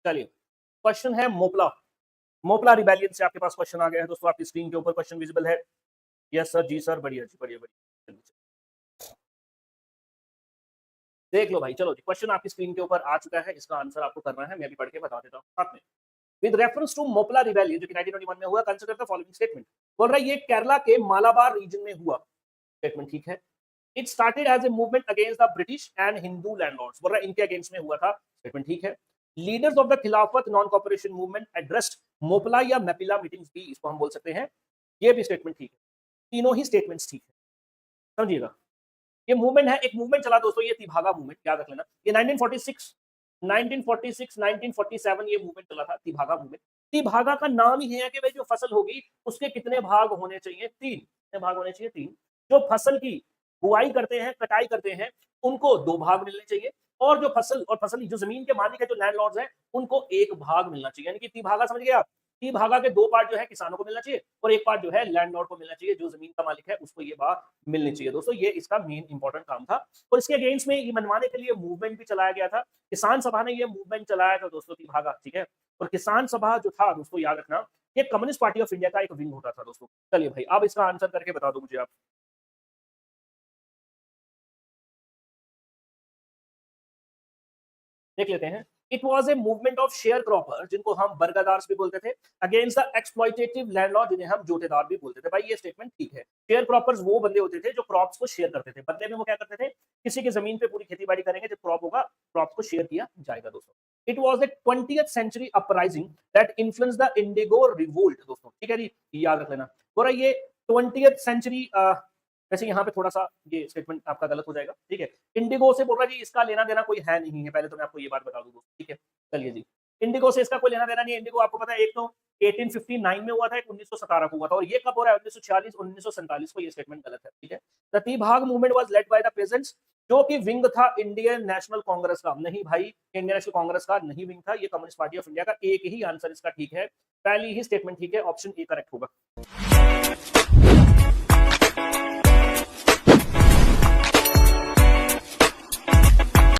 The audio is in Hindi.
चलिए क्वेश्चन है मोपला, मोपला रिबेलियन से आपके पास क्वेश्चन आ गया है दोस्तों, आपकी स्क्रीन के ऊपर क्वेश्चन विजिबल है। यस सर, जी सर, बढ़िया जी, बढ़िया बढ़िया। देख लो भाई, चलो जी, क्वेश्चन आपकी स्क्रीन के ऊपर आ चुका है, इसका आंसर आपको करना है, मैं भी पढ़ के बता देता हूँ साथ में। With reference to Moplah rebellion जो कि 1921 में हुआ, कंसीडर द फॉलोइंग स्टेटमेंट। बोल रहा है ये केरला के मालाबार रीजन में हुआ। स्टेटमेंट ठीक है। It started as a movement against the British and Hindu landlords. बोल रहा है इनके अगेंस्ट में हुआ था। स्टेटमेंट ठीक है। लीडर्स ऑफ द खिलाफत non cooperation movement addressed Moplah या मेपिला मीटिंग्स भी इसको हम बोल सकते हैं। ये भी स्टेटमेंट ठीक है। तीनों ही स्टेटमेंट्स ठीक है, समझिएगा। ये मूवमेंट है, एक मूवमेंट चला दोस्तों, ये तिभागा मूवमेंट, याद रख लेना। ये 1946 1947 ये मूवमेंट चला था, तिभागा मूवमेंट। तिभागा का नाम ही है कि भाई जो फसल होगी उसके कितने भाग होने चाहिए, तीन। कितने भाग होने चाहिए, तीन। जो फसल की बुआई करते हैं, कटाई करते हैं, उनको दो भाग मिलने चाहिए, और जो फसल और फसल जो जमीन के मालिक है, जो लैंडलॉर्ड्स हैं, उनको एक भाग मिलना चाहिए। यानी कि तिभागा समझ गए आप, तिभागा के दो पार्ट जो है किसानों को मिलना चाहिए, और एक पार्ट जो है लैंडलॉर्ड को मिलना चाहिए, जो जमीन का मालिक है उसको ये भाग मिलनी चाहिए। दोस्तों ये इसका मेन इंपॉर्टेंट काम था, और इसके अगेंस्ट में ये मनवाने के लिए मूवमेंट भी चलाया गया था। किसान सभा ने ये मूवमेंट चलाया था दोस्तों, तिभागा, ठीक है। और किसान सभा जो था दोस्तों, याद रखना, ये कम्युनिस्ट पार्टी ऑफ इंडिया का एक विंग होता था दोस्तों। चलिए भाई, अब इसका आंसर करके बता दो मुझे आप। देख लेते हैं। It was a movement of share cropper, जिनको हम बर्गादार्स भी बोलते थे, अगेंस्ट द एक्सप्लॉइटेटिव लैंडलॉर्ड, जिन्हें हम जोतेदार भी बोलते थे। भाई ये स्टेटमेंट ठीक है। शेयर क्रॉपर्स वो बंदे होते थे जो क्रॉप्स को शेयर करते थे, बदले में वो क्या करते थे, किसी की जमीन पे पूरी खेती बाड़ी करेंगे, जब क्रॉप होगा क्रॉप को शेयर किया जाएगा दोस्तों। It was the 20th century uprising that influence the indigo revolt दोस्तों, ठीक है जी, याद रख लेना। और ये 20th सेंचुरी, वैसे यहाँ पे थोड़ा सा ये स्टेटमेंट आपका गलत हो जाएगा, ठीक है। इंडिगो से बोल रहा है जी, इसका लेना देना कोई है नहीं है, पहले तो मैं आपको ये बात बता दूं, ठीक है। चलिए जी, इंडिगो से इसका कोई लेना देना नहीं है। इंडिगो आपको पता है, एक तो 1859 में हुआ था, एक 1917 को हुआ था, और ये कब हो रहा है, 1946 1947 को। ये स्टेटमेंट गलत है, ठीक है। The Tebhaga movement was led by the peasants, जो कि विंग था इंडियन नेशनल कांग्रेस का। नहीं भाई, इंडियन नेशनल कांग्रेस का नहीं विंग था, ये कम्युनिस्ट पार्टी ऑफ इंडिया का। एक ही आंसर इसका ठीक है, पहली ही स्टेटमेंट ठीक है, ऑप्शन ए करेक्ट होगा।